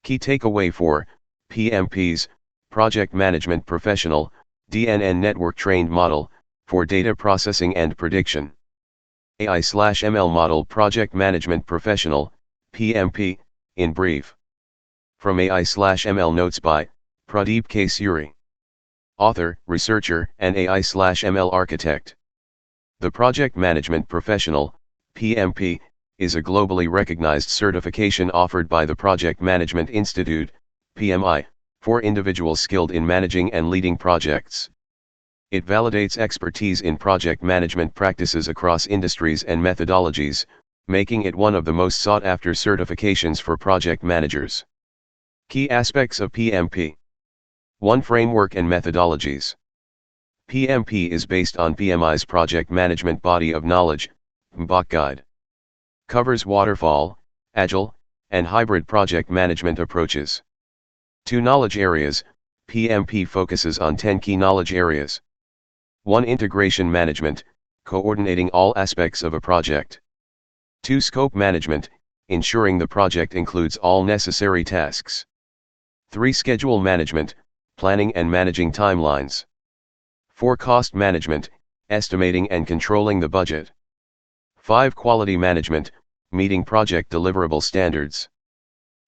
Key takeaway for PMPs, Project Management Professional, DNN Network Trained Model, for data processing and prediction. AI/ML Model Project Management Professional, PMP, in brief. From AI/ML Notes by Pradeep K. Suri. Author, researcher, and AI/ML architect. The Project Management Professional, PMP, is a globally recognized certification offered by the Project Management Institute, PMI, for individuals skilled in managing and leading projects. It validates expertise in project management practices across industries and methodologies, making it one of the most sought-after certifications for project managers. Key aspects of PMP. 1. Framework and methodologies. PMP is based on PMI's Project Management Body of Knowledge, PMBOK Guide. Covers waterfall, agile, and hybrid project management approaches. 2. Knowledge areas. PMP focuses on 10 key knowledge areas. 1. Integration management, coordinating all aspects of a project. 2. Scope management, ensuring the project includes all necessary tasks. 3. Schedule management, planning and managing timelines. 4. Cost management, estimating and controlling the budget. 5. Quality management, meeting project deliverable standards.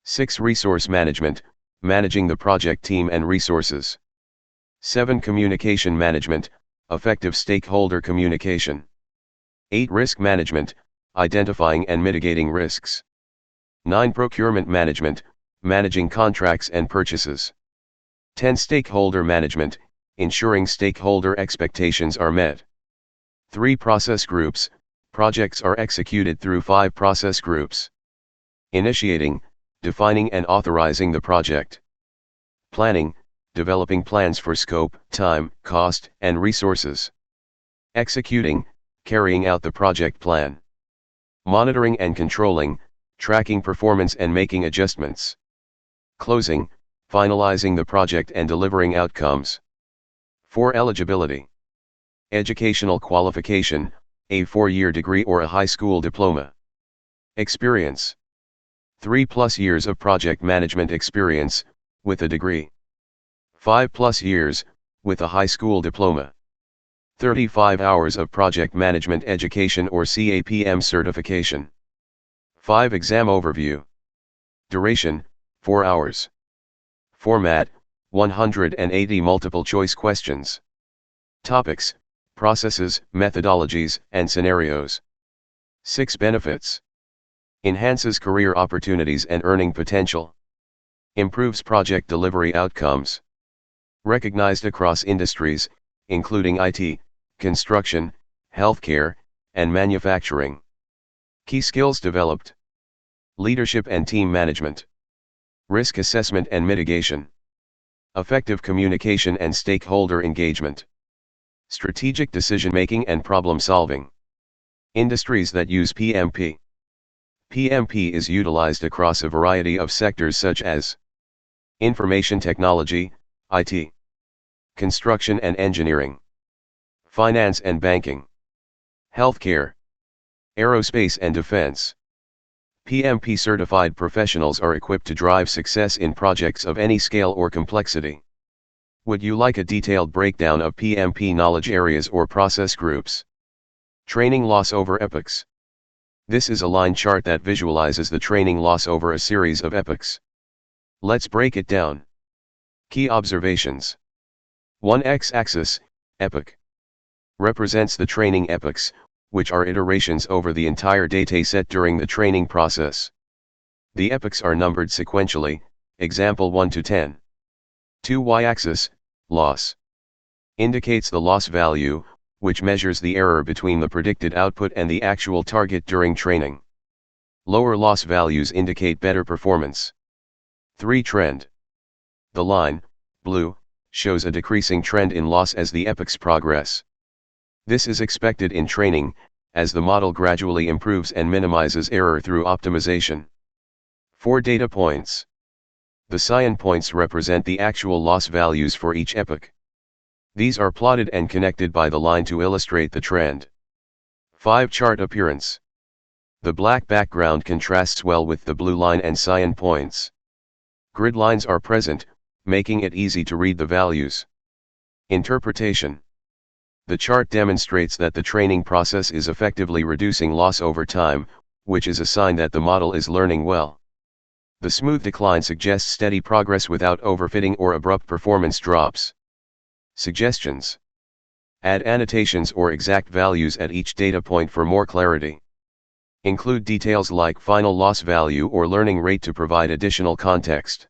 6. Resource management, managing the project team and resources. 7. Communication management, effective stakeholder communication. 8. Risk management, identifying and mitigating risks. 9. Procurement management, managing contracts and purchases. 10. Stakeholder management, ensuring stakeholder expectations are met. 3. Process groups, projects are executed through 5 process groups. Initiating, defining and authorizing the project. Planning, developing plans for scope, time, cost, and resources. Executing, carrying out the project plan. Monitoring and controlling, tracking performance and making adjustments. Closing, finalizing the project and delivering outcomes. 4. Eligibility. Educational qualification, a 4-year degree or a high school diploma. Experience. 3+ years of project management experience, with a degree. 5+ years, with a high school diploma. 35 hours of project management education or CAPM certification. 5. Exam overview. Duration, 4 hours. Format, 180 multiple choice questions. Topics, processes, methodologies, and scenarios. 6. Benefits. Enhances career opportunities and earning potential. Improves project delivery outcomes. Recognized across industries, including IT, construction, healthcare, and manufacturing. Key skills developed. Leadership and team management. Risk assessment and mitigation. Effective communication and stakeholder engagement. Strategic decision-making and problem-solving. Industries that use PMP. PMP is utilized across a variety of sectors such as information technology, IT, construction and engineering, finance and banking, healthcare, aerospace and defense. PMP certified professionals are equipped to drive success in projects of any scale or complexity. Would you like a detailed breakdown of PMP knowledge areas or process groups? Training loss over epochs. This is a line chart that visualizes the training loss over a series of epochs. Let's break it down. Key observations. 1. X-axis, epoch, represents the training epochs, which are iterations over the entire dataset during the training process. The epochs are numbered sequentially, example 1 to 10. 2. Y-axis, loss, indicates the loss value, which measures the error between the predicted output and the actual target during training. Lower loss values indicate better performance. 3. Trend. The line, blue, shows a decreasing trend in loss as the epochs progress. This is expected in training, as the model gradually improves and minimizes error through optimization. 4. Data points. The cyan points represent the actual loss values for each epoch. These are plotted and connected by the line to illustrate the trend. 5. Chart appearance. The black background contrasts well with the blue line and cyan points. Grid lines are present, making it easy to read the values. Interpretation. The chart demonstrates that the training process is effectively reducing loss over time, which is a sign that the model is learning well. The smooth decline suggests steady progress without overfitting or abrupt performance drops. Suggestions. Add annotations or exact values at each data point for more clarity. Include details like final loss value or learning rate to provide additional context.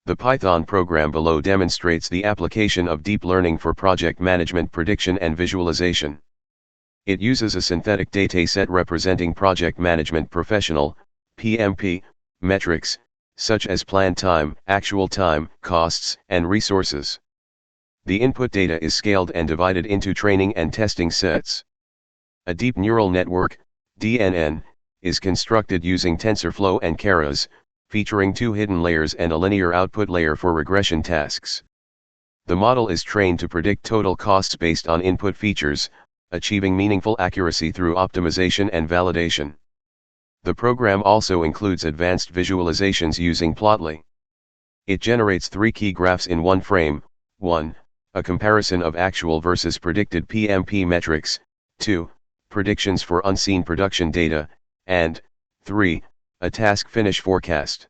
The Python program below demonstrates the application of deep learning for project management prediction and visualization. It uses a synthetic dataset representing project management professional, PMP, metrics, such as plan time, actual time, costs, and resources. The input data is scaled and divided into training and testing sets. A deep neural network, DNN, is constructed using TensorFlow and Keras, featuring 2 hidden layers and a linear output layer for regression tasks. The model is trained to predict total costs based on input features, achieving meaningful accuracy through optimization and validation. The program also includes advanced visualizations using Plotly. It generates 3 key graphs in one frame: 1. A comparison of actual versus predicted PMP metrics, 2. Predictions for unseen production data, and 3. A task finish forecast.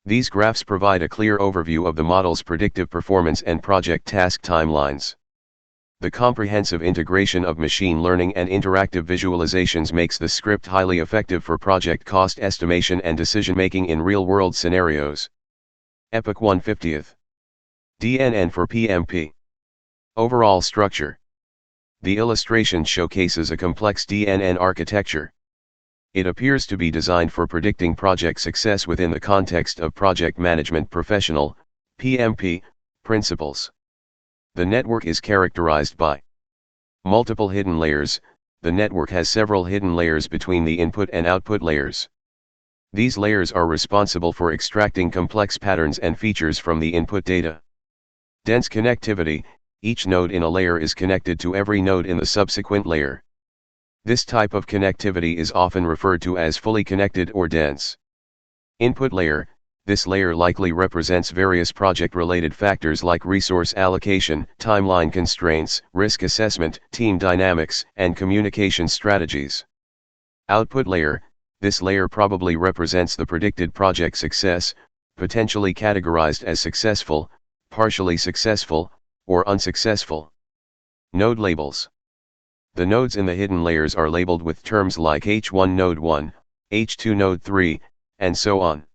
These graphs provide a clear overview of the model's predictive performance and project task timelines. The comprehensive integration of machine learning and interactive visualizations makes the script highly effective for project cost estimation and decision-making in real-world scenarios. Epoch 1/50th. DNN for PMP. Overall structure. The illustration showcases a complex DNN architecture. It appears to be designed for predicting project success within the context of project management professional, PMP, principles. The network is characterized by multiple hidden layers. The network has several hidden layers between the input and output layers. These layers are responsible for extracting complex patterns and features from the input data. Dense connectivity. Each node in a layer is connected to every node in the subsequent layer. This type of connectivity is often referred to as fully connected or dense. Input layer. This layer likely represents various project-related factors like resource allocation, timeline constraints, risk assessment, team dynamics, and communication strategies. Output layer. This layer probably represents the predicted project success, potentially categorized as successful, partially successful, or unsuccessful. Node labels. The nodes in the hidden layers are labeled with terms like H1 node 1, H2 node 3, and so on.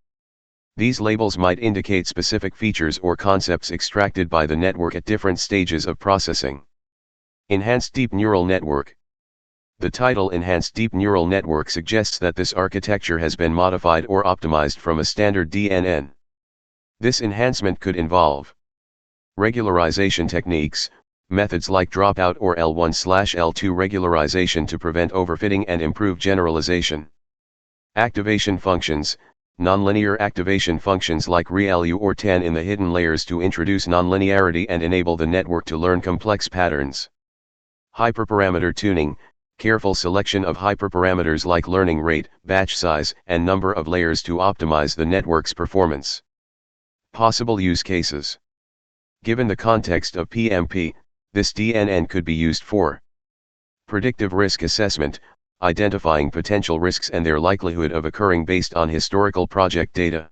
These labels might indicate specific features or concepts extracted by the network at different stages of processing. Enhanced Deep Neural Network. The title Enhanced Deep Neural Network suggests that this architecture has been modified or optimized from a standard DNN. This enhancement could involve regularization techniques, methods like dropout or L1/L2 regularization to prevent overfitting and improve generalization. Activation functions, nonlinear activation functions like ReLU or TAN in the hidden layers to introduce nonlinearity and enable the network to learn complex patterns. Hyperparameter tuning, careful selection of hyperparameters like learning rate, batch size, and number of layers to optimize the network's performance. Possible use cases. Given the context of PMP, this DNN could be used for predictive risk assessment, identifying potential risks and their likelihood of occurring based on historical project data.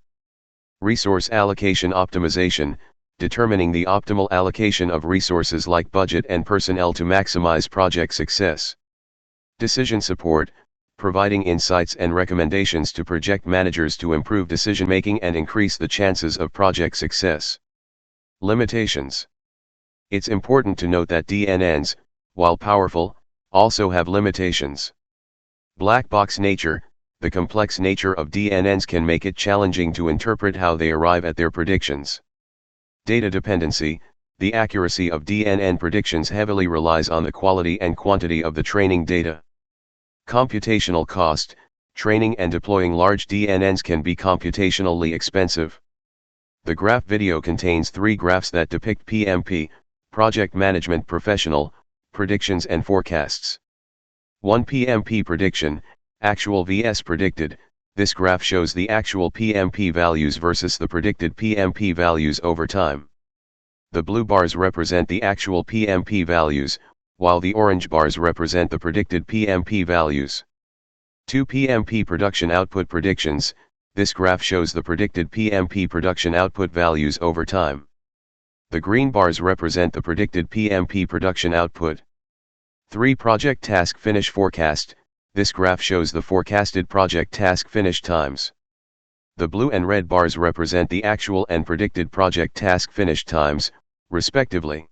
Resource allocation optimization, determining the optimal allocation of resources like budget and personnel to maximize project success. Decision support, providing insights and recommendations to project managers to improve decision-making and increase the chances of project success. Limitations. It's important to note that DNNs, while powerful, also have limitations. Black box nature. The complex nature of DNNs can make it challenging to interpret how they arrive at their predictions. Data dependency. The accuracy of DNN predictions heavily relies on the quality and quantity of the training data. Computational cost. Training and deploying large DNNs can be computationally expensive. The graph video contains 3 graphs that depict PMP, Project Management Professional, predictions and forecasts. 1 PMP prediction, actual vs predicted, This graph shows the actual PMP values versus the predicted PMP values over time. The blue bars represent the actual PMP values, while the orange bars represent the predicted PMP values. 2 PMP production output predictions. This graph shows the predicted PMP production output values over time. The green bars represent the predicted PMP production output. 3 project task finish forecast. This graph shows the forecasted project task finish times. The blue and red bars represent the actual and predicted project task finish times, respectively.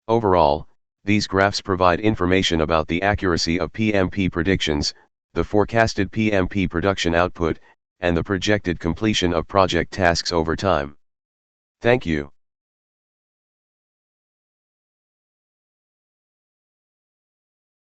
Overall, these graphs provide information about the accuracy of PMP predictions, the forecasted PMP production output, and the projected completion of project tasks over time. Thank you.